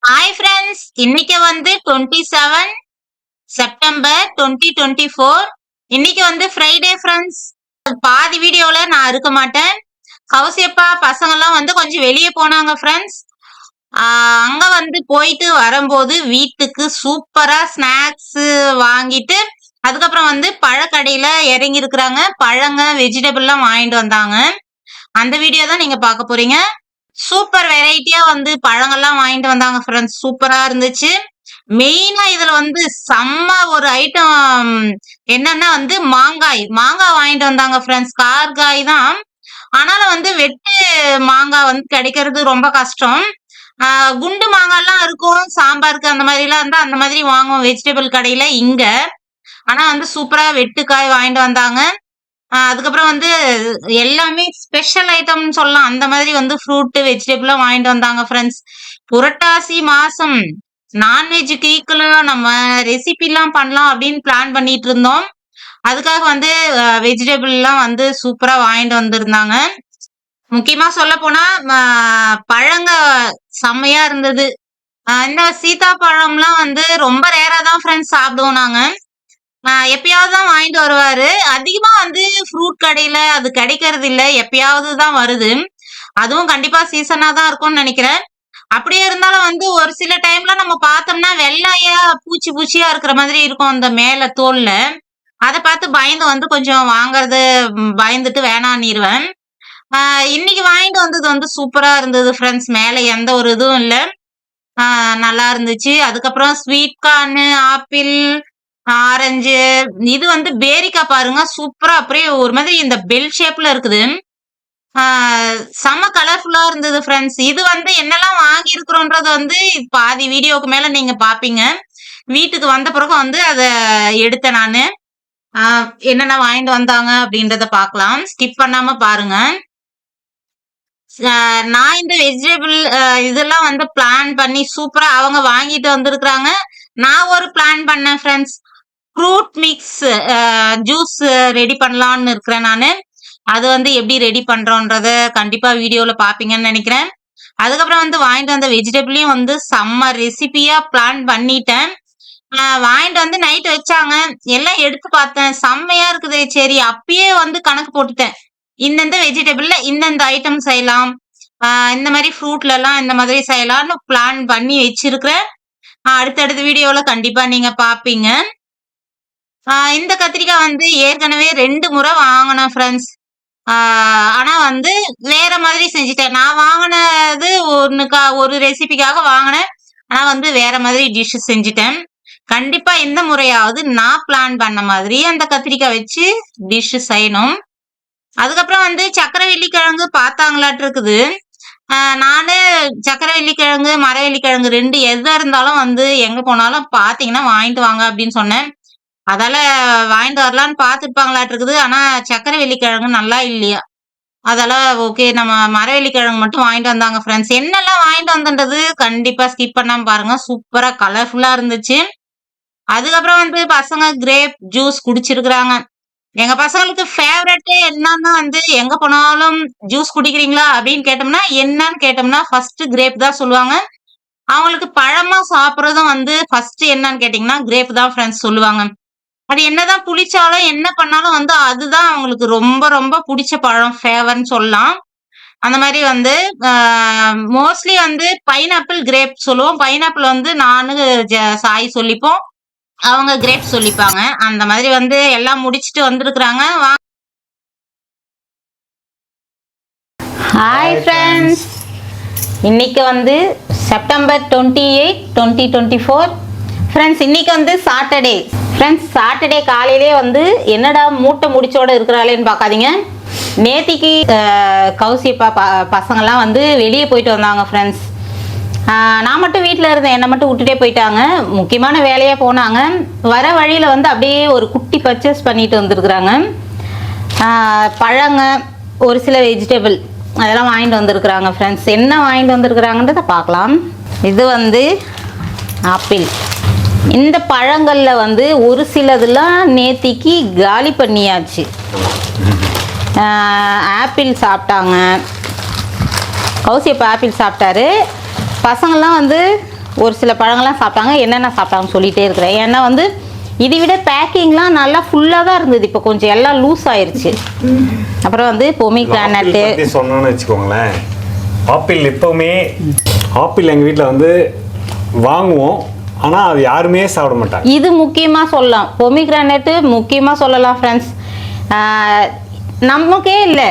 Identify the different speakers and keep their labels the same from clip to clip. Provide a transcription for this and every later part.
Speaker 1: Hi friends, இன்னைக்கு வந்து 27 September 2024. இன்னைக்கு வந்து ஃப்ரைடே ஃப்ரெண்ட்ஸ். பாதி வீடியோல நான் இருக்க மாட்டேன். கௌசியப்பா பசங்கெல்லாம் வந்து கொஞ்சம் வெளியே போனாங்க ஃப்ரெண்ட்ஸ். அங்க வந்து போயிட்டு வரும்போது வீட்டுக்கு சூப்பரா ஸ்நாக்ஸ் வாங்கிட்டு அதுக்கப்புறம் வந்து பழக்கடையில இறங்கி இருக்கிறாங்க. பழங்க வெஜிடபிள்லாம் வாங்கிட்டு வந்தாங்க. அந்த வீடியோ தான் நீங்க பார்க்க போறீங்க. சூப்பர் வெரைட்டியா வந்து பழங்கள்லாம் வாங்கிட்டு வந்தாங்க ஃப்ரெண்ட்ஸ். சூப்பரா இருந்துச்சு. மெயினா இதுல வந்து செம்ம ஒரு ஐட்டம் என்னன்னா வந்து மாங்காய் வாங்கிட்டு வந்தாங்க ஃப்ரெண்ட்ஸ். கார்காய் தான். ஆனாலும் வந்து வெட்டு மாங்காய் வந்து கிடைக்கிறது ரொம்ப கஷ்டம். குண்டு மாங்காய்லாம் இருக்கும் சாம்பாருக்கு, அந்த மாதிரிலாம் இருந்தா அந்த மாதிரி வாங்குவோம் வெஜிடபிள் கடையில இங்க. ஆனா வந்து சூப்பரா வெட்டுக்காய் வாங்கிட்டு வந்தாங்க. அதுக்கப்புறம் வந்து எல்லாமே ஸ்பெஷல் ஐட்டம்னு சொல்லலாம். அந்த மாதிரி வந்து ஃப்ரூட், வெஜிடபிள்லாம் வாங்கிட்டு வந்தாங்க ஃப்ரெண்ட்ஸ். புரட்டாசி மாசம் நான்வெஜ்ஜுக்கு ஈக்குவலா நம்ம ரெசிபிலாம் பண்ணலாம் அப்படின்னு பிளான் பண்ணிட்டு இருந்தோம். அதுக்காக வந்து வெஜிடபிள்லாம் வந்து சூப்பரா வாங்கிட்டு வந்திருந்தாங்க. முக்கியமா சொல்லப்போனா பழங்க செம்மையா இருந்தது. இந்த சீத்தாப்பழம்லாம் வந்து ரொம்ப ரேரா தான் ஃப்ரெண்ட்ஸ் சாப்பிடுவோம் நாங்க. எப்பயாவது தான் வாங்கிட்டு வருவாரு. அதிகமா வந்து ஃப்ரூட் கடையில அது கிடைக்கிறது இல்ல. எப்பயாவது தான் வருது. அதுவும் கண்டிப்பா சீசனா தான் இருக்கும்னு நெனைக்கிறேன். அப்படியே இருந்தாலும் வந்து ஒரு சில டைம்ல நம்ம பார்த்தோம்னா வெள்ளையா பூச்சியா இருக்கிற மாதிரி இருக்கும் அந்த மேல தோல்ல. அத பார்த்து பயந்து வந்து கொஞ்சம் வாங்குறது பயந்துட்டு வேணான்னிருவேன். இன்னைக்கு வாங்கிட்டு வந்தது வந்து சூப்பரா இருந்தது ஃப்ரெண்ட்ஸ். மேல எந்த ஒரு இதுவும் இல்ல. நல்லா இருந்துச்சு. அதுக்கப்புறம் ஸ்வீட் கார்னு, ஆப்பிள், ஆரஞ்சு, இது வந்து பேரிக்காய் பாருங்க. சூப்பரா அப்படியே ஒரு மாதிரி இந்த பெல் ஷேப்ல இருக்குது. செம்ம கலர்ஃபுல்லா இருந்தது ஃப்ரெண்ட்ஸ். இது வந்து என்னெல்லாம் வாங்கியிருக்கிறோன்றது வந்து பாதி வீடியோக்கு மேல நீங்க பார்ப்பீங்க. வீட்டுக்கு வந்த பிறகு வந்து அத எடுத்தேன் நானு. என்னென்ன வாங்கிட்டு வந்தாங்க அப்படின்றத பார்க்கலாம். ஸ்கிப் பண்ணாம பாருங்க. நான் இந்த வெஜிடபிள் இதெல்லாம் வந்து பிளான் பண்ணி சூப்பரா அவங்க வாங்கிட்டு வந்திருக்கிறாங்க. நான் ஒரு பிளான் பண்ணேன் friends. Fruit mix juice ready பண்ணலான்னு இருக்கிறேன் நானு. அது வந்து எப்படி ரெடி பண்றோன்றத கண்டிப்பா வீடியோல பாப்பீங்கன்னு நினைக்கிறேன். அதுக்கப்புறம் வந்து வாங்கிட்டு வந்த வெஜிடபிளையும் வந்து செம்ம ரெசிபியா பிளான் பண்ணிட்டேன். வாங்கிட்டு வந்து நைட் வச்சாங்க. எல்லாம் எடுத்து பார்த்தேன். செம்மையா இருக்குது. சரி அப்பயே வந்து கணக்கு போட்டுட்டேன். இந்தந்த வெஜிடபிள்ல இந்தந்த ஐட்டம் செய்யலாம். இந்த மாதிரி ஃப்ரூட்ல எல்லாம் இந்த மாதிரி செய்யலாம்னு பிளான் பண்ணி வச்சிருக்கிறேன். அடுத்தடுத்த வீடியோல கண்டிப்பா நீங்க பாப்பீங்க. இந்த கத்திரிக்காய் வந்து ஏற்கனவே 2 முறை வாங்கினேன் ஃப்ரெண்ட்ஸ். ஆனா வந்து வேற மாதிரி செஞ்சுட்டேன். நான் வாங்கினது ஒரு ரெசிபிக்காக வாங்கினேன். ஆனா வந்து வேற மாதிரி டிஷ் செஞ்சுட்டேன். கண்டிப்பா இந்த முறையாவது நான் பிளான் பண்ண மாதிரி அந்த கத்திரிக்காய் வச்சு டிஷ் செய்யணும். அதுக்கப்புறம் வந்து சக்கரவள்ளி கிழங்கு பார்த்தாங்களாட்டு இருக்குது. நானு சக்கரவள்ளி கிழங்கு, மரவள்ளி கிழங்கு 2 எதா இருந்தாலும் வந்து எங்க போனாலும் பார்த்தீங்கன்னா வாங்கிட்டு வாங்க அப்படின்னு சொன்னேன். அதால வாங்கிட்டு வரலான்னு பார்த்துருப்பாங்களாட்டு இருக்குது. ஆனா சக்கரவள்ளி கிழங்கு நல்லா இல்லையா. அதால ஓகே நம்ம மரவள்ளி கிழங்கு மட்டும் வாங்கிட்டு வந்தாங்க ஃப்ரெண்ட்ஸ். என்னெல்லாம் வாங்கிட்டு வந்தது கண்டிப்பா ஸ்கிப் பண்ணாம பாருங்க. சூப்பரா கலர்ஃபுல்லா இருந்துச்சு. அதுக்கப்புறம் வந்து பசங்க கிரேப் ஜூஸ் குடிச்சிருக்கிறாங்க. எங்க பசங்களுக்கு ஃபேவரட்டே என்னன்னா வந்து எங்க போனாலும் ஜூஸ் குடிக்கிறீங்களா அப்படின்னு கேட்டோம்னா என்னன்னு கேட்டோம்னா ஃபர்ஸ்ட் கிரேப் தான் சொல்லுவாங்க. அவங்களுக்கு பழமா சாப்பிடுறதும் வந்து ஃபர்ஸ்ட் என்னன்னு கேட்டீங்கன்னா கிரேப் தான் ஃப்ரெண்ட்ஸ் சொல்லுவாங்க. அது என்னதான் புளிச்சாலும் என்ன பண்ணாலும் வந்து அதுதான் அவங்களுக்கு ரொம்ப ரொம்ப பிடிச்ச பழம் ஃபேவர்ன்னு சொல்லலாம். அந்த மாதிரி வந்து மோஸ்ட்லி வந்து பைனாப்பிள் கிரேப் சொல்லுவோம். பைனாப்பிள் வந்து நானு சாய் சொல்லிப்போம். அவங்க கிரேப் சொல்லிப்பாங்க. அந்த மாதிரி வந்து எல்லாம் முடிச்சுட்டு வந்திருக்கிறாங்க. ஹாய் ஃப்ரெண்ட்ஸ், இன்னைக்கு வந்து செப்டம்பர் 28, 2024. ஃப்ரெண்ட்ஸ் இன்னைக்கு வந்து சாட்டர்டே. ஃப்ரெண்ட்ஸ் சாட்டர்டே காலையிலே வந்து என்னடா மூட்டை முடிச்சோட இருக்கிறாளேன்னு பார்க்காதீங்க. நேத்திக்கு கௌசியப்பா பசங்கள்லாம் வந்து வெளியே போயிட்டு வந்தாங்க ஃப்ரெண்ட்ஸ். நான் மட்டும் வீட்டில் இருந்தேன். என்னை மட்டும் விட்டுட்டே போயிட்டாங்க. முக்கியமான வேலையாக போனாங்க. வர வழியில் வந்து அப்படியே ஒரு குட்டி பர்ச்சேஸ் பண்ணிட்டு வந்துருக்குறாங்க. பழங்க, ஒரு சில வெஜிடபிள் அதெல்லாம் வாங்கிட்டு வந்திருக்கிறாங்க ஃப்ரெண்ட்ஸ். என்ன வாங்கிட்டு வந்திருக்கிறாங்கன்றதை பார்க்கலாம். இது வந்து ஆப்பிள். இந்த பழங்களில் வந்து ஒரு சிலதெல்லாம் நேத்திக்கு காலி பண்ணியாச்சு. ஆப்பிள் சாப்பிட்டாங்க. கௌசியப்பா ஆப்பிள் சாப்பிட்டாரு. பசங்கள்லாம் வந்து ஒரு சில பழங்கள்லாம் சாப்பிட்டாங்க, என்னென்ன சாப்பிட்டாங்கன்னு சொல்லிகிட்டே இருக்கிறேன். ஏன்னா வந்து இதை விட பேக்கிங்லாம் நல்லா ஃபுல்லாக தான் இருந்தது, இப்போ கொஞ்சம் எல்லாம் லூஸ் ஆயிடுச்சு. அப்புறம் வந்து பொமிகிரானட்டு
Speaker 2: சொன்னோன்னு வச்சுக்கோங்களேன். ஆப்பிள் எப்போவுமே ஆப்பிள் எங்கள் வீட்டில் வந்து வாங்குவோம், ஆனால் அது யாருமே சாப்பிட மாட்டாங்க. இது
Speaker 1: முக்கியமாக சொல்லலாம், பொமிகிரானட்டு முக்கியமாக சொல்லலாம் ஃப்ரெண்ட்ஸ். நமக்கே இல்லை,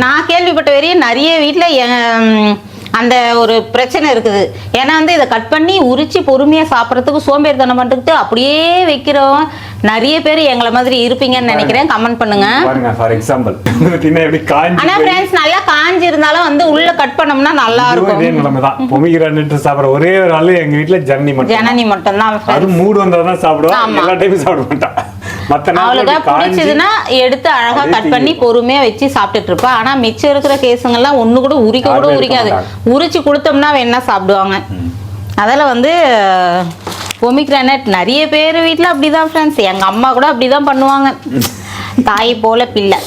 Speaker 1: நான் கேள்விப்பட்ட வரையும் நிறைய வீட்டில் அந்த ஒரு பிரச்சனை இருக்குது. ஏன்னா வந்து இதை கட் பண்ணி உரிச்சு பொறுமையாக சாப்பிட்றதுக்கு சோம்பேறித்தனம் பண்ணிட்டு அப்படியே வைக்கிறோம். நிறைய பேர் எங்களை மாதிரி இருப்பீங்கன்னு நினைக்கிறேன். கமெண்ட் பண்ணுங்க.
Speaker 2: ஃபார் எக்ஸாம்பிள்
Speaker 1: ஆனா ஃப்ரெண்ட்ஸ் நல்லா காஞ்சி இருந்தாலும் வந்து உள்ள கட் பண்ணோம்னா நல்லா இருக்கும்.
Speaker 2: பொமிகிரானட் சாப்பிட்ற ஒரே ஒரு ஆளு எங்க வீட்டுல ஜனனி மட்டும்
Speaker 1: தான்.
Speaker 2: அது மூடு வந்தாதான் சாப்பிடுவோம், எல்லா டைமும் சாப்பிட மாட்டான்.
Speaker 1: அவளுக்கு பிடிச்சதுன்னா எடுத்து அழகா கட் பண்ணி பொறுமையா வச்சு சாப்பிட்டுட்டு இருப்பா. ஆனா மிச்சம் இருக்கிற கேஸுங்கெல்லாம் ஒண்ணு கூட உரிக்காது. உரிச்சு கொடுத்தோம்னா வேணா சாப்பிடுவாங்க. அதில் வந்து பொமிகிரானட் நிறைய பேர் வீட்டில் அப்படிதான் ஃப்ரெண்ட்ஸ். எங்கள் அம்மா கூட அப்படிதான் பண்ணுவாங்க. தாய் போல பிள்ளை,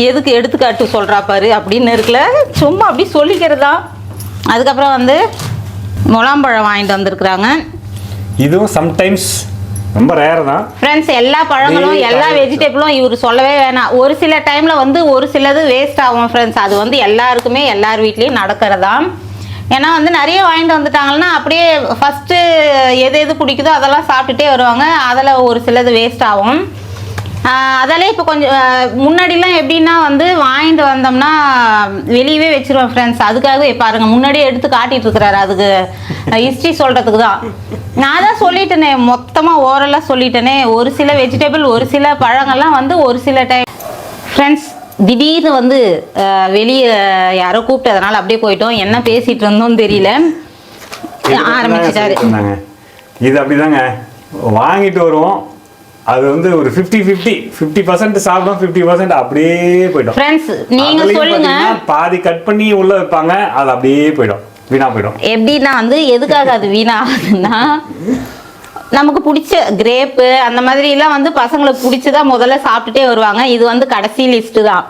Speaker 1: எதுக்கு எடுத்துக்காட்டு சொல்கிறா பாரு அப்படின்னு இருக்குல்ல, சும்மா அப்படி சொல்லிக்கிறதா. அதுக்கப்புறம் வந்து முலாம்பழம் வாங்கிட்டு வந்திருக்கிறாங்க.
Speaker 2: இதுவும் சம்டைம்ஸ் ரொம்ப ரேர் தான்
Speaker 1: ஃப்ரெண்ட்ஸ். எல்லா பழங்களும் எல்லா வெஜிடபிளும் இவர் சொல்லவே வேணாம். ஒரு சில டைமில் வந்து ஒரு சிலது வேஸ்ட் ஆகும் ஃப்ரெண்ட்ஸ். அது வந்து எல்லாருக்குமே எல்லார் வீட்லேயும் நடக்கிறதா. ஏன்னா வந்து நிறைய வாங்கிட்டு வந்துட்டாங்கன்னா அப்படியே ஃபஸ்ட்டு எது பிடிக்குதோ அதெல்லாம் சாப்பிட்டுட்டே வருவாங்க. அதில் ஒரு சிலது வேஸ்ட் ஆகும். அதெல்லாம் இப்போ கொஞ்சம் முன்னாடிலாம் எப்படின்னா வந்து வாங்கிட்டு வந்தோம்னா வெளியவே வச்சிருவேன் ஃப்ரெண்ட்ஸ். அதுக்காகவே பாருங்கள் முன்னாடியே எடுத்து காட்டிகிட்டு இருக்கிறாரு. அதுக்கு ஹிஸ்ட்ரி சொல்கிறதுக்கு தான். நான் தான் சொல்லிட்டேனே, மொத்தமாக ஓரலாக சொல்லிட்டேனே. ஒரு சில வெஜிடபிள் ஒரு சில பழங்கள்லாம் வந்து ஒரு சில டைம் ஃப்ரெண்ட்ஸ் திடீர்னு வந்து வெளியே யாரோ கூப்பிட்டதுனால அப்படியே போயிட்டோம். என்ன பேசிகிட்டு இருந்தோம்னு தெரியல, ஆரம்பிச்சிட்டாரு.
Speaker 2: இது அப்படிதாங்க, வாங்கிட்டு வருவோம். அது வந்து ஒரு 50% சாப்பிடும், 50% அப்படியே போய்டும்.
Speaker 1: ஃப்ரெண்ட்ஸ் நீங்க சொல்லுங்க,
Speaker 2: பாதி கட் பண்ணி உள்ள வைப்பாங்க, அது அப்படியே போய்டும், வீணா போய்டும்.
Speaker 1: எப்படின்னா வந்து எதுக்காக அது வீணா ஆகுதுன்னா, நமக்கு பிடிச்ச கிரேப்பு அந்த மாதிரிலாம் வந்து பசங்களுக்கு பிடிச்சதா முதல்ல சாப்பிட்டுட்டே வருவாங்க. இது வந்து கடைசி லிஸ்ட்டு தான்.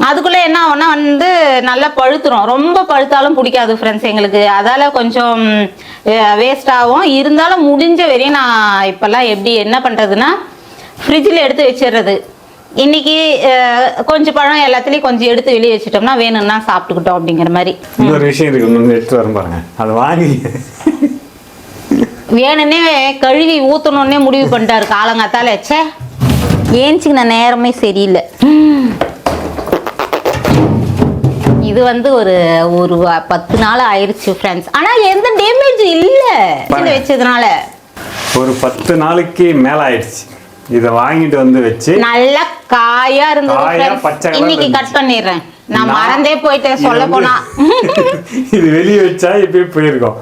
Speaker 1: அதுக்குள்ளே என்ன ஆகும்னா வந்து நல்லா பழுத்துரும். ரொம்ப பழுத்தாலும் பிடிக்காது ஃப்ரெண்ட்ஸ் எங்களுக்கு. அதால் கொஞ்சம் வேஸ்ட் ஆகும். இருந்தாலும் முடிஞ்ச வரையும் நான் இப்போல்லாம் எப்படி என்ன பண்ணுறதுன்னா, ஃப்ரிட்ஜில் எடுத்து வச்சிடுறது. இன்னைக்கு கொஞ்சம் பழம் எல்லாத்துலேயும் கொஞ்சம் எடுத்து வெளியே வச்சுட்டோம்னா வேணும்னா சாப்பிட்டுக்கிட்டோம் அப்படிங்கிற மாதிரி.
Speaker 2: இன்னொரு விஷயம் இருக்கு, எடுத்து வரும் பாருங்க. அது வாங்கி
Speaker 1: வேணுன்னே கழுவி ஊற்றணுன்னே முடிவு பண்ணிட்டாரு காலங்காத்தால. ச்சே ஏஞ்சிக்கின நேரமே சரியில்லை. இது வந்து ஒரு 10 நாள் ஆயிடுச்சு ஃப்ரெண்ட்ஸ். ஆனால் எந்த டேமேஜ் இல்லை வச்சதுனால.
Speaker 2: ஒரு 10 நாளைக்கு மேல ஆயிடுச்சு. இதை வாங்கிட்டு வந்து வச்சு
Speaker 1: நல்லா காயா இருந்தது. இன்னைக்கு கட் பண்ணிடுறேன், நான் மறந்தே போயிட்டேன் சொல்ல போனா.
Speaker 2: இது வெளியே வச்சா இப்பயே போயிருக்கோம்,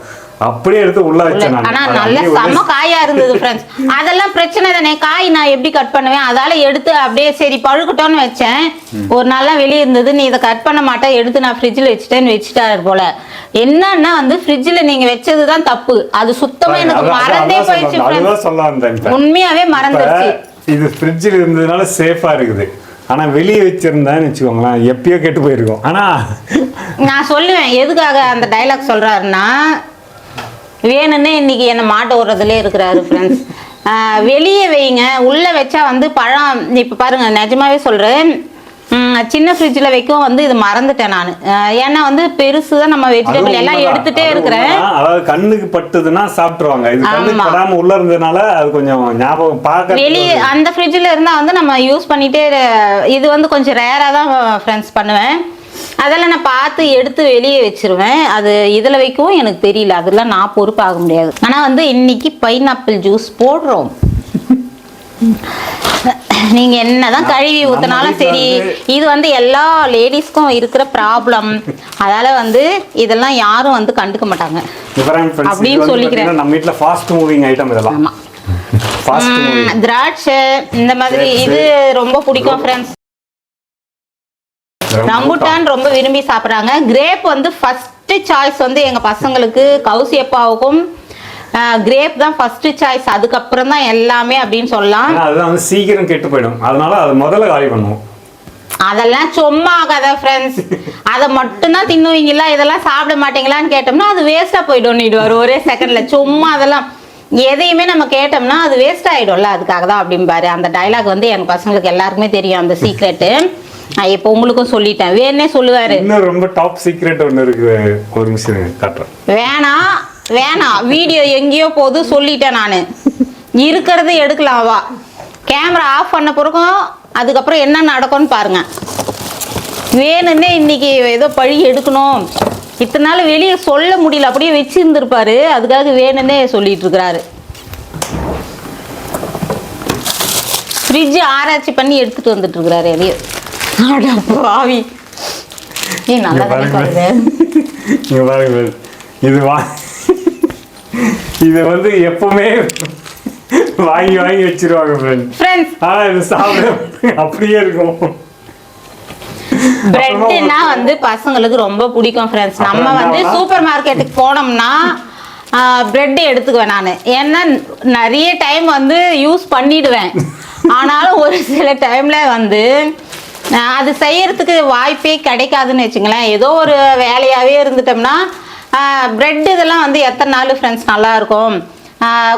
Speaker 2: அப்படியே எடுத்து உள்ள வச்சேன்.
Speaker 1: ஆனா நல்ல செம காயா இருந்தது ஃப்ரெண்ட்ஸ். அதெல்லாம் பிரச்சனை தானே, காய் நான் எப்படி கட் பண்ணுவேன், அதால எடுத்து அப்படியே சரி பழுக்கட்டோன்னு வச்சேன். ஒரு நாளா வெளியே இருந்தது, நீ இதை கட் பண்ண மாட்டேன், எடுத்து நான் ஃப்ரிட்ஜில் வச்சுட்டேன்னு வச்சுட்டாரு போல. என்னன்னா வந்து ஃப்ரிட்ஜில் நீங்க வச்சதுதான் தப்பு. அது சுத்தமா எனக்கு மறந்தே போயிடுச்சு, உண்மையாவே மறந்துருச்சு.
Speaker 2: இது ஃப்ரிட்ஜில் இருந்ததுனால சேஃபா இருக்குது. ஆனா வெளியே வச்சிருந்தேன்னு வச்சுக்கோங்களேன், எப்பயோ கெட்டு போயிருக்கும். ஆனா
Speaker 1: நான் சொல்லுவேன் எதுக்காக அந்த டைலாக் சொல்றாருன்னா, வேணும்னே இன்னைக்கு என்ன மாட்ட விடுறதுலே இருக்கிறாரு ஃப்ரெண்ட்ஸ். வெளியே வைங்க, உள்ள வச்சா வந்து பழம். இப்ப பாருங்க நிஜமாவே சொல்றேன், சின்ன ஃப்ரிட்ஜில் வைக்கவும் வந்து இது மறந்துட்டேன் நான். ஏன்னா வந்து பெருசு தான் நம்ம வெஜிடபிள் எல்லாம் எடுத்துட்டே இருக்கிறேன்.
Speaker 2: அதாவது கண்ணுக்கு பட்டுதுன்னா சாப்பிட்டுருவாங்க. இது கண்ணுக்கு படாம உள்ள இருந்ததுனால அது கொஞ்சம் ஞாபகம் பார்க்க.
Speaker 1: வெளியே அந்த ஃப்ரிட்ஜில் இருந்தால் வந்து நம்ம யூஸ் பண்ணிட்டே. இது வந்து கொஞ்சம் ரேராக தான் ஃப்ரெண்ட்ஸ் பண்ணுவேன். அதெல்லாம் நான் பார்த்து எடுத்து வெளியே வச்சிருவேன். அது இதில் வைக்கவும் எனக்கு தெரியல, அதெல்லாம் நான் பொறுப்பாக முடியாது. ஆனால் வந்து இன்னைக்கு பைனாப்பிள் ஜூஸ் போடுறோம். நீங்க என்னதான் கழுவி ஊத்தினாலும் சரி, இது வந்து எல்லா லேடிஸ்க்கும் இருக்கிற ப்ராப்ளம். அதால வந்து இதெல்லாம் யாரும் வந்து கண்டுக்க மாட்டாங்க அப்படின்னு சொல்லிக்கிறேன்.
Speaker 2: நம்ம வீட்ல ஃபாஸ்ட் மூவிங் ஐட்டம் இதெல்லாம்.
Speaker 1: திராட்சை இந்த மாதிரி இது ரொம்ப பிடிக்கும் ஃப்ரெண்ட்ஸ். ரம்புட்டான் ரொம்ப விரும்பி சாப்பிட்றாங்க. கிரேப் வந்து ஃபர்ஸ்ட் சாய்ஸ் வந்து எங்க பசங்களுக்கு, கௌசி அப்பாவுக்கும் கிரேப் தான் ஃபர்ஸ்ட் சாய்ஸ். அதுக்கப்புறம் தான் எல்லாமே அப்படின்னு சொல்லலாம்.
Speaker 2: அதுதான் வந்து சீக்கிரம் கெட்டு போயிடும், அதனால அது முதல்ல காலி பண்ணுவோம்.
Speaker 1: அதெல்லாம் சும்மா கதை ஃப்ரெண்ட்ஸ்.
Speaker 3: அதை மட்டும்தான் தின்னுவீங்களா, இதெல்லாம் சாப்பிட மாட்டீங்களான்னு கேட்டோம்னா அது வேஸ்ட்டாக போய்டும்னுடுவார் ஒரே செகண்டில். சும்மா அதெல்லாம் எதையுமே நம்ம கேட்டோம்னா அது வேஸ்ட் ஆகிடும்ல, அதுக்காக தான் அப்படிம்பாரு. அந்த டைலாக் வந்து எங்கள் பசங்களுக்கு எல்லாருக்குமே தெரியும், அந்த சீக்ரெட்டு. நான் இப்போ உங்களுக்கும் சொல்லிட்டேன், வேணே சொல்லுவாரு.
Speaker 2: இன்னும் ரொம்ப டாப் சீக்ரெட் ஒன்று இருக்கு, ஒரு நிமிஷம் காட்டுறேன்.
Speaker 3: வேணாம் வீடியோ எங்கேயோ போகுது சொல்லிட்டேன் நான். இருக்கிறது எடுக்கலாம், வா கேமரா ஆஃப் பண்ண பிறகும் அதுக்கப்புறம் என்ன நடக்கும்னு பாருங்க. வேணுன்னே இன்னைக்கு ஏதோ பழி எடுக்கணும், இத்தனை நாள் வெளியே சொல்ல முடியல, அப்படியே வச்சிருந்துருப்பாரு, அதுக்காக வேணுன்னே சொல்லிட்டு இருக்கிறாரு. ஃப்ரிட்ஜ் ஆராய்ச்சி பண்ணி எடுத்துட்டு வந்துட்டு இருக்கிறாரு எதையோ. பாவி நல்லா பாருங்க.
Speaker 2: இது வந்து எப்பவுமே வாங்கி வச்சிருவாங்க ஃப்ரெண்ட்ஸ். ஆனா இது சாப்பிட அப்படியே இருக்கும்.
Speaker 3: பிரெட்னா வந்து பசங்களுக்கு ரொம்ப பிடிக்கும் ஃப்ரெண்ட்ஸ். நம்ம வந்து சூப்பர் மார்க்கெட்டுக்கு போனோம்னா பிரெட் எடுத்துக்குவேன் நான். ஏன்னா நிறைய டைம் வந்து யூஸ் பண்ணிடுவேன். ஆனாலும் ஒரு சில டைம்ல வந்து அது செய்யறதுக்கு வாய்ப்பே கிடைக்காதுன்னு வச்சுங்களேன். ஏதோ ஒரு வேலையாகவே இருந்துட்டோம்னா பிரெட் இதெல்லாம் வந்து எத்தனை நாள் ஃப்ரெண்ட்ஸ் நல்லா இருக்கும்.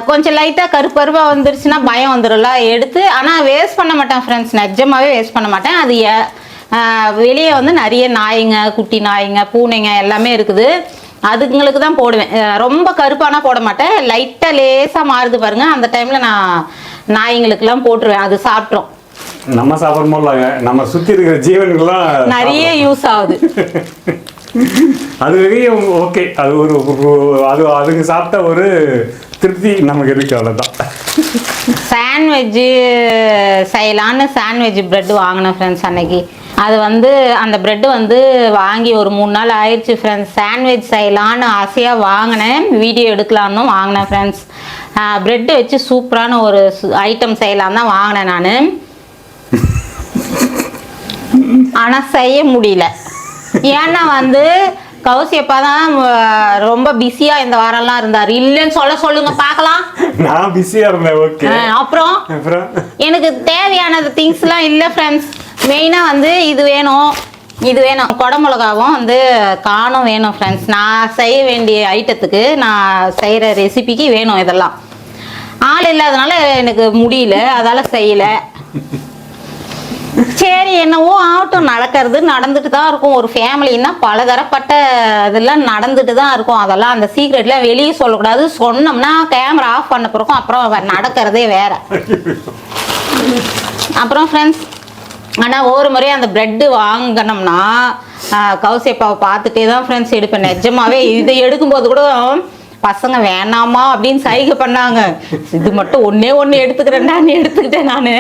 Speaker 3: கொஞ்சம் லைட்டாக கருப்பருவாக வந்துருச்சுன்னா பயம் வந்துடும்ல எடுத்து. ஆனால் வேஸ்ட் பண்ண மாட்டேன் ஃப்ரெண்ட்ஸ், நிஜமாவே வேஸ்ட் பண்ண மாட்டேன். அது வெளியே வந்து நிறைய நாய்ங்க, குட்டி நாய்ங்க, பூனைங்க எல்லாமே இருக்குது, அதுங்களுக்கு தான் போடுவேன். ரொம்ப கருப்பானா போட மாட்டேன், லைட்டாக லேசாக மாறுது பாருங்க, அந்த டைமில் நான் நாய்ங்களுக்கெல்லாம் போட்டுருவேன், அது சாப்பிட்றோம்.
Speaker 2: நம்ம சாப்பிடும்போது நம்ம சுற்றி இருக்கிற ஜீவன்கள்லாம்
Speaker 3: நிறைய யூஸ் ஆகுது.
Speaker 2: அது வரையும் ஓகே, அது ஒரு அதுக்கு சாப்பிட்ட ஒரு திருப்தி நமக்கு இருக்கு, அவ்வளோதான்.
Speaker 3: சாண்ட்விட்ஜு செய்யலான்னு சாண்ட்விட்ஜ் ப்ரெட் வாங்கினேன் ஃப்ரெண்ட்ஸ் அன்னைக்கு. அது வந்து அந்த ப்ரெட்டு வந்து வாங்கி ஒரு 3 நாள் ஆயிடுச்சு ஃப்ரெண்ட்ஸ். சாண்ட்விச் செய்யலான்னு ஆசையாக வாங்கினேன், வீடியோ எடுக்கலான்னு வாங்கினேன் ஃப்ரெண்ட்ஸ். ப்ரெட்டு வச்சு சூப்பரான ஒரு ஐட்டம் செய்யலாம் தான் வாங்கினேன் நான். ஆனால் செய்ய முடியல. ஏன்னா வந்து கௌசியப்பா தான் ரொம்ப பிஸியா இந்த வாரம்லாம் இருந்தார். இல்லைன்னு சொல்லுங்க பார்க்கலாம்.
Speaker 2: நான் பிஸியா இருந்தேன். ஓகே.
Speaker 3: அப்புறம் எனக்கு தேவையான திங்ஸ்லாம் இல்லை ஃப்ரெண்ட்ஸ். மெயினாக வந்து இது வேணும் குடமிளகாவும் வந்து காணும் வேணும் ஃப்ரெண்ட்ஸ். நான் செய்ய வேண்டிய ஐட்டத்துக்கு, நான் செய்கிற ரெசிபிக்கு வேணும் இதெல்லாம். ஆள் இல்லாதனால எனக்கு முடியல, அதால் செய்யலை. சரி என்னவோ ஆகட்டும், நடந்துட்டு தான் இருக்கும். ஒரு ஃபேமிலின்னா பலதரப்பட்ட இதெல்லாம் நடந்துட்டு தான் இருக்கும். அதெல்லாம் அந்த சீக்ரெட்லாம் வெளியே சொல்லக்கூடாது. சொன்னோம்னா கேமரா ஆஃப் பண்ண பிறக்கும் அப்புறம் நடக்கிறதே வேற. அப்புறம் ஃப்ரெண்ட்ஸ், ஆனால் ஒரு முறையும் அந்த ப்ரெட்டு வாங்கினோம்னா கௌசியப்பாவை பார்த்துட்டே தான் ஃப்ரெண்ட்ஸ் எடுப்பேன். நிஜமாவே இதை எடுக்கும்போது கூட பசங்க வேணாமா அப்படின்னு சைகை பண்ணாங்க. இது மட்டும் ஒன்று எடுத்துக்கிட்டேன் நான்.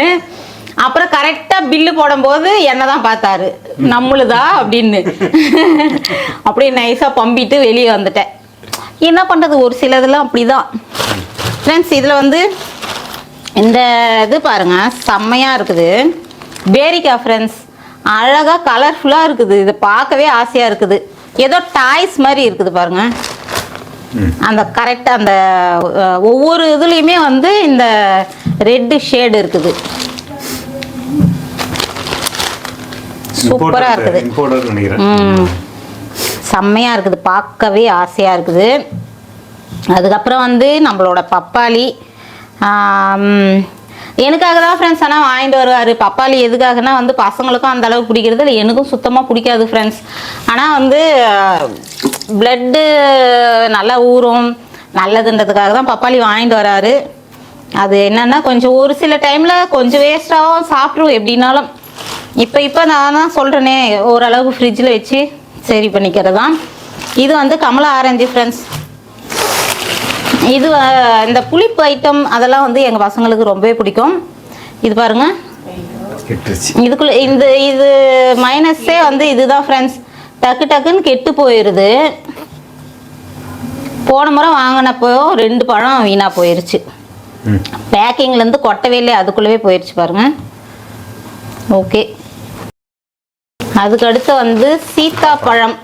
Speaker 3: அப்புறம் கரெக்டாக பில்லு போடும்போது என்ன தான் பார்த்தாரு, நம்மளுதா அப்படின்னு. அப்படியே நைஸாக பம்பிட்டு வெளியே வந்துட்டேன். என்ன பண்ணுறது, ஒரு சிலதெல்லாம் அப்படி தான் ஃப்ரெண்ட்ஸ். இதில் வந்து இந்த இது பாருங்க, செம்மையாக இருக்குது. பேரிக்கா ஃப்ரெண்ட்ஸ், அழகாக கலர்ஃபுல்லாக இருக்குது. இதை பார்க்கவே ஆசையாக இருக்குது. ஏதோ டாய்ஸ் மாதிரி இருக்குது பாருங்க. அந்த கரெக்டாக அந்த ஒவ்வொரு இதுலேயுமே வந்து இந்த ரெட்டு ஷேடு இருக்குது. சூப்பராக இருக்குது. செம்மையாக இருக்குது, பார்க்கவே ஆசையாக இருக்குது. அதுக்கப்புறம் வந்து நம்மளோட பப்பாளி எனக்காக தான் ஃப்ரெண்ட்ஸ் ஆனால் வாங்கிட்டு வருவார். பப்பாளி எதுக்காகனா வந்து பசங்களுக்கும் அந்த அளவுக்கு பிடிக்கிறது இல்லை, எனக்கும் சுத்தமாக பிடிக்காது ஃப்ரெண்ட்ஸ். ஆனால் வந்து பிளட்டு நல்லா ஊறும் நல்லதுன்றதுக்காக தான் பப்பாளி வாங்கிட்டு வராரு. அது என்னென்னா கொஞ்சம் ஒரு சில டைமில் கொஞ்சம் வேஸ்ட்டாகவும் சாப்பிட்ருவோம் எப்படின்னாலும். இப்போ நான் தான் சொல்கிறேனே, ஓரளவுக்கு ஃப்ரிட்ஜில் வச்சு சரி பண்ணிக்கிறது தான். இது வந்து கமலா ஆரஞ்சு ஃப்ரெண்ட்ஸ். இது இந்த புளிப்பு ஐட்டம் அதெல்லாம் வந்து எங்கள் பசங்களுக்கு ரொம்பவே பிடிக்கும். இது பாருங்க, இதுக்குள்ள இது மைனஸே வந்து இதுதான் ஃப்ரெண்ட்ஸ். டக்குன்னு கெட்டு போயிடுது. போன முறை வாங்கினப்போ 2 பழம் வீணாக போயிடுச்சு. பேக்கிங்லேருந்து கொட்டவே இல்லை, அதுக்குள்ளவே போயிடுச்சு பாருங்க. ஓகே, அதுக்கு அடுத்து வந்து சீத்தாப்பழம்.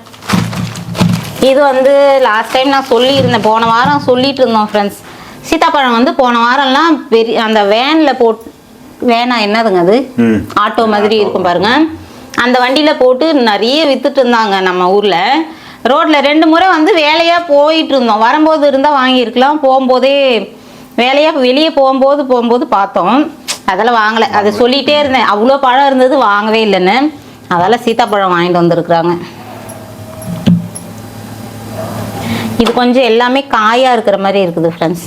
Speaker 3: இது வந்து லாஸ்ட் டைம் நான் சொல்லியிருந்தேன், போன வாரம் சொல்லிட்டு இருந்தோம் ஃப்ரெண்ட்ஸ். சீத்தாப்பழம் வந்து போன வாரம்லாம் பெரிய அந்த வேனில் வேனா என்னதுங்க அது, ஆட்டோ மாதிரி இருக்கும் பாருங்க, அந்த வண்டியில் போட்டு நிறைய வித்துட்டு இருந்தாங்க நம்ம ஊரில். ரோட்டில் 2 முறை வந்து வேலையாக போயிட்டு இருந்தோம். வரும்போது இருந்தால் வாங்கியிருக்கலாம், போகும்போதே வேலையாக வெளியே போகும்போது பார்த்தோம். அதெல்லாம் வாங்கலை. அதை சொல்லிகிட்டே இருந்தேன், அவ்வளோ பழம் இருந்தது வாங்கவே இல்லைன்னு. அதெல்லாம் சீத்தாப்பழம் வாங்கிட்டு வந்துருக்குறாங்க. இது கொஞ்சம் எல்லாமே காயாக இருக்கிற மாதிரி இருக்குது ஃப்ரெண்ட்ஸ்.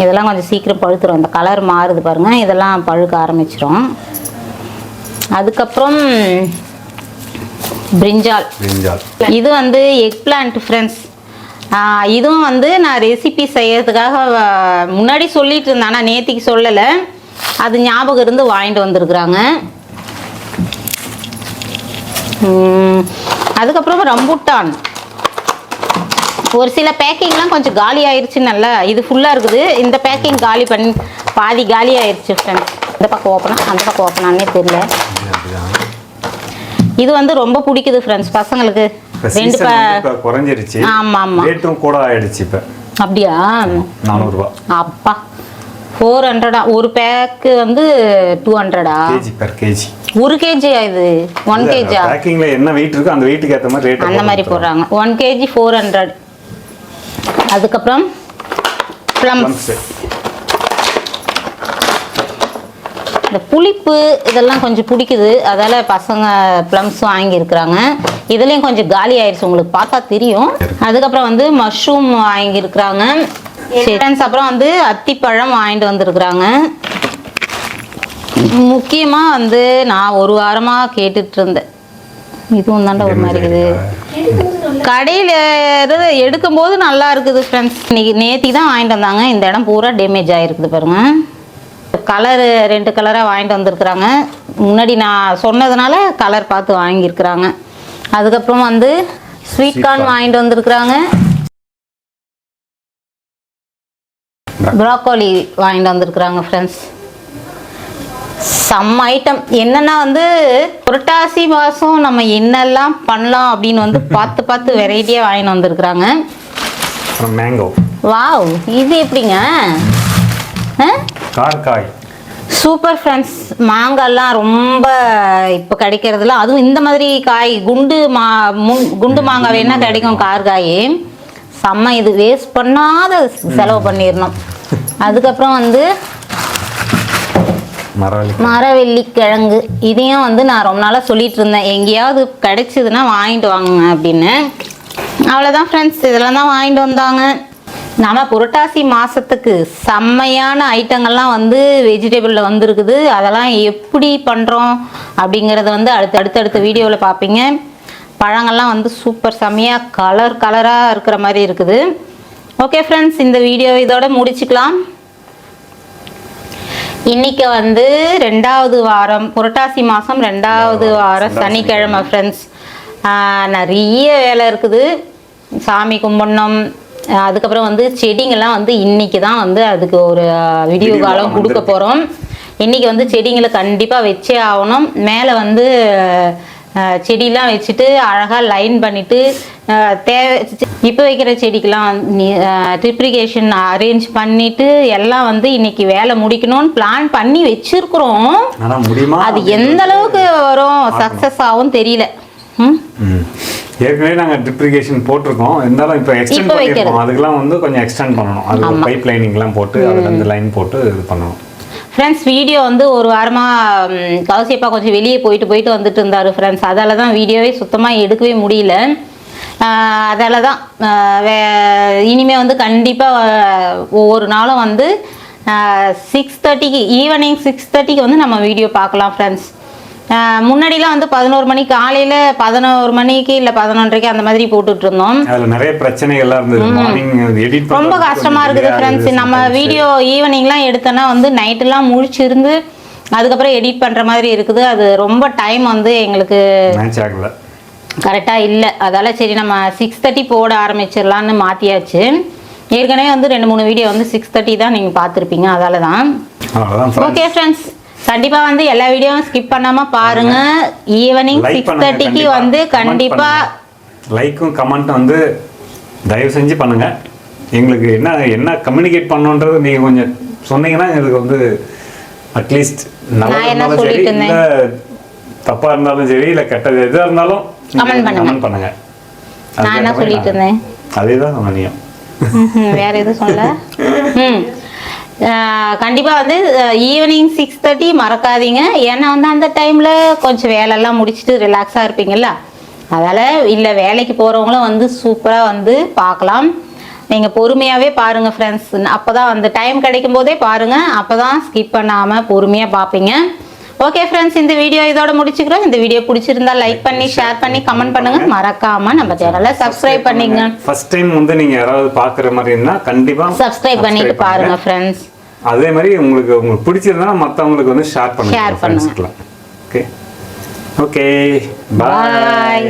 Speaker 3: இதெல்லாம் கொஞ்சம் சீக்கிரம் பழுத்துரும். இந்த கலர் மாறுது பாருங்கள், இதெல்லாம் பழுக்க ஆரம்பிச்சிடும். அதுக்கப்புறம் பிரிஞ்சால். இது வந்து எக் பிளான்ட் ஃப்ரெண்ட்ஸ். இதுவும் வந்து நான் ரெசிபி செய்யறதுக்காக முன்னாடி சொல்லிட்டு இருந்தேன், ஆனால் நேத்திக்கு சொல்லலை. அது ஞாபகம் இருந்து வாங்கிட்டு வந்துருக்குறாங்க. அதுக்கப்புறம் ரம்புட்டான். ஒரு சில பேக்கிங்லாம் கொஞ்சம் காலி ஆயிடுச்சு. நல்லா இது ஃபுல்லாக இருக்குது. இந்த பேக்கிங் காலி பண்ணி பாதி காலி ஆயிடுச்சு ஃப்ரெண்ட்ஸ். இந்த பக்கம் ஓப்பனா அந்த பக்கம் ஓப்பனானே தெரியல. இது வந்து ரொம்ப பிடிக்குது ஃப்ரெண்ட்ஸ் பசங்களுக்கு. 2
Speaker 2: குறைஞ்சிருச்சு.
Speaker 3: ஆமாம் ஆமாம்,
Speaker 2: ரேட்டும் கூட ஆயிடுச்சு இப்போ.
Speaker 3: அப்படியா?
Speaker 2: 400 ரூபா.
Speaker 3: அப்பா 400. ஒரு பேக்கு வந்து 200.
Speaker 2: KG per KG.
Speaker 3: 1 கேஜி இது 1 கேஜி.
Speaker 2: பேக்கிங்ல என்ன வெயிட் இருக்கோ அந்த வெயிட்டுக்கு ஏற்ற மாதிரி ரேட்
Speaker 3: அந்த மாதிரி போடுறாங்க. 1 கேஜி 400. அதுக்கப்புறம் ப்ளம்ஸ். இந்த புளிப்பு இதெல்லாம் கொஞ்சம் பிடிக்குது, அதால பசங்க ப்ளம்ஸ் வாங்கியிருக்கிறாங்க. இதுலேயும் கொஞ்சம் காலி ஆயிடுச்சு, உங்களுக்கு பார்த்தா தெரியும். அதுக்கப்புறம் வந்து மஷ்ரூம் வாங்கியிருக்கிறாங்க. அப்புறம் வந்து அத்திப்பழம் வாங்கிட்டு வந்துருக்குறாங்க. முக்கியமாக வந்து நான் ஒரு வாரமாக கேட்டுட்டு இருந்தேன், இதுவும் தாண்டா ஒரு மாதிரி இருக்குது. கடையில் எடுக்கும்போது நல்லா இருக்குது ஃப்ரெண்ட்ஸ். இன்னைக்கு நேத்தி தான் வாங்கிட்டு வந்தாங்க. இந்த இடம் பூரா டேமேஜ் ஆகிருக்குது பாருங்க. கலரு 2 கலராக வாங்கிட்டு வந்துருக்குறாங்க. முன்னாடி நான் சொன்னதுனால கலர் பார்த்து வாங்கியிருக்கிறாங்க. அதுக்கப்புறம் வந்து ஸ்வீட் கார்ன் வாங்கிட்டு வந்துருக்குறாங்க. ப்ராக்கோலி வாங்கிட்டு வந்துருக்குறாங்க ஃப்ரெண்ட்ஸ். சம் ஐட்டம் என்னன்னா வந்து புரட்டாசி மாதம் நம்ம என்னெல்லாம் பண்ணலாம் அப்படின்னு வந்து பார்த்து வெரைட்டியாக வாங்கிட்டு வந்துருக்குறாங்க.
Speaker 2: மேங்கோ.
Speaker 3: வாவ், இது எப்படிங்க?
Speaker 2: கார்காய்.
Speaker 3: Super friends. மாங்காய்லாம் ரொம்ப இப்போ கிடைக்கிறதுல, அதுவும் இந்த மாதிரி காய் குண்டு மாங்காய் வேணா கிடைக்கும். கார்காய் செம்ம. இது வேஸ்ட் பண்ணாத செலவு பண்ணிடணும். அதுக்கப்புறம் வந்து மரவள்ளி கிழங்கு. இதையும் வந்து நான் ரொம்ப நாளாக சொல்லிட்டு இருந்தேன், எங்கேயாவது கிடைச்சிதுன்னா வாங்கிட்டு வாங்க அப்படின்னு. அவ்வளோதான் ஃப்ரெண்ட்ஸ், இதெல்லாம் தான் வாங்கிட்டு வந்தாங்க. நம்ம புரட்டாசி மாதத்துக்கு செம்மையான ஐட்டங்கள்லாம் வந்து வெஜிடபிளில் வந்துருக்குது. அதெல்லாம் எப்படி பண்ணுறோம் அப்படிங்கிறத வந்து அடுத்தடுத்த வீடியோவில் பார்ப்பீங்க. பழங்கள்லாம் வந்து சூப்பர் செம்மையாக கலராக இருக்கிற மாதிரி இருக்குது. ஓகே ஃப்ரெண்ட்ஸ், இந்த வீடியோ இதோட முடிச்சுக்கலாம். இன்னைக்கு வந்து 2வது வாரம், புரட்டாசி மாதம் 2வது வாரம் சனிக்கிழமை ஃப்ரெண்ட்ஸ். நிறைய வேலை இருக்குது. சாமி கும்பிடணும். அதுக்கப்புறம் வந்து செடிங்கெல்லாம் வந்து இன்னைக்கு தான் வந்து அதுக்கு ஒரு வீடியோ காலம் கொடுக்க போகிறோம். இன்னைக்கு வந்து செடிங்களை கண்டிப்பாக வச்சே ஆகணும். மேலே வந்து செடியெலாம் வச்சுட்டு அழகாக லைன் பண்ணிவிட்டு இப்போ வைக்கிற செடிக்கெலாம் ட்ரிப்ரிகேஷன் அரேஞ்ச் பண்ணிவிட்டு எல்லாம் வந்து இன்னைக்கு வேலை முடிக்கணும்னு பிளான் பண்ணி வச்சுருக்குறோம். அது எந்த அளவுக்கு வரும், சக்ஸஸ் ஆகும் தெரியல.
Speaker 2: ஏற்கனவே நாங்கள் ட்ரிப்ரிகேஷன் போட்டிருக்கோம், இருந்தாலும் இப்போ எக்ஸ்டெண்ட் பண்ணிருக்கோம். அதுக்கெல்லாம் வந்து கொஞ்சம் எக்ஸ்டெண்ட் பண்ணணும். அது பைப் லைனிங்லாம் போட்டு அதில் வந்து லைன் போட்டு இது பண்ணணும்.
Speaker 3: ஃப்ரெண்ட்ஸ், வீடியோ வந்து ஒரு வாரமாக கௌசியப்பா கொஞ்சம் வெளியே போயிட்டு வந்துட்டு இருந்தார் ஃப்ரெண்ட்ஸ். அதால தான் வீடியோவே சுத்தமாக எடுக்கவே முடியல. அதால தான் இனிமேல் வந்து கண்டிப்பாக ஒவ்வொரு நாளும் வந்து 6:30க்கு ஈவினிங் 6:30க்கு வந்து நம்ம வீடியோ பார்க்கலாம் ஃப்ரெண்ட்ஸ். முன்னாடிலாம் வந்து 11 மணிக்கு, காலையில் 11 மணிக்கு இல்லை 11:30க்கு அந்த மாதிரி போட்டுட்டு இருந்தோம்.
Speaker 2: அதில் நிறைய பிரச்சனைகள்லாம் இருந்தது. மார்னிங் எடிட்
Speaker 3: ரொம்ப கஷ்டமாக இருக்குது ஃப்ரெண்ட்ஸ். நம்ம வீடியோ ஈவினிங்லாம் எடுத்தோன்னா வந்து நைட்டெல்லாம் முழிச்சிருந்து அதுக்கப்புறம் எடிட் பண்ணுற மாதிரி இருக்குது. அது ரொம்ப டைம் வந்து எங்களுக்கு கரெக்டாக இல்லை. அதால் சரி நம்ம 6:30 போட ஆரம்பிச்சிடலான்னு மாற்றியாச்சு. ஏற்கனவே வந்து 2-3 வீடியோ வந்து 6:30 தான் நீங்கள் பார்த்துருப்பீங்க. அதால தான். ஓகே ஃப்ரெண்ட்ஸ், கண்டிப்பாக வந்து எல்லா வீடியோவும் ஸ்கிப் பண்ணாமல் பாருங்கள். ஈவினிங் 6:30க்கு வந்து கண்டிப்பாக
Speaker 2: லைக்கும் கமெண்ட்டும் வந்து தயவு செஞ்சு பண்ணுங்கள். எங்களுக்கு என்ன கம்யூனிகேட் பண்ணணுன்றது நீங்கள் கொஞ்சம் சொன்னீங்கன்னா எங்களுக்கு வந்து அட்லீஸ்ட்
Speaker 3: நான் என்ன சொல்லிட்டு இருந்தேன்,
Speaker 2: தப்பா இருந்தாலும் சரி இல்ல கெட்டது எதா இருந்தாலும் கமெண்ட் பண்ணுங்க.
Speaker 3: நான் என்ன சொல்லிட்டு இருந்தேன்?
Speaker 2: அதேதான் சொன்னீங்க.
Speaker 3: வேற எதுவும் சொல்ல. கண்டிப்பா வந்து ஈவினிங் 6:30 மறக்காதீங்க. ஏன்னா வந்து அந்த டைம்ல கொஞ்சம் வேலையெல்லாம் முடிச்சுட்டு ரிலாக்ஸா இருப்பீங்கல்ல, அதால இல்ல வேலைக்கு போறவங்களும் வந்து சூப்பரா வந்து பார்க்கலாம். நீங்க பொறுமையாவே பாருங்க ஃப்ரெண்ட்ஸ். அப்பதான் அந்த டைம் கிடைக்கும் போதே பாருங்க, அப்பதான் ஸ்கிப் பண்ணாம பொறுமையா பார்ப்பீங்க. ஓகே ஃப்ரெண்ட்ஸ், இந்த வீடியோ இதோட முடிச்சுக்கிறோம். இந்த வீடியோ பிடிச்சிருந்தா லைக் பண்ணி ஷேர் பண்ணி கமெண்ட் பண்ணுங்க. மறக்காம நம்ம சேனலை சப்ஸ்கிரைப் பண்ணிங்க.
Speaker 2: ஃபர்ஸ்ட் டைம் வந்து நீங்க யாராவது பாக்குற மாதிரி இருந்தா கண்டிப்பா
Speaker 3: சப்ஸ்கிரைப் பண்ணிட்டு பாருங்க ஃப்ரெண்ட்ஸ்.
Speaker 2: அதே மாதிரி உங்களுக்கு பிடிச்சிருந்தா மத்தவங்களுக்கு வந்து ஷேர் பண்ணுங்க.
Speaker 3: ஓகே
Speaker 2: ஓகே, பாய்.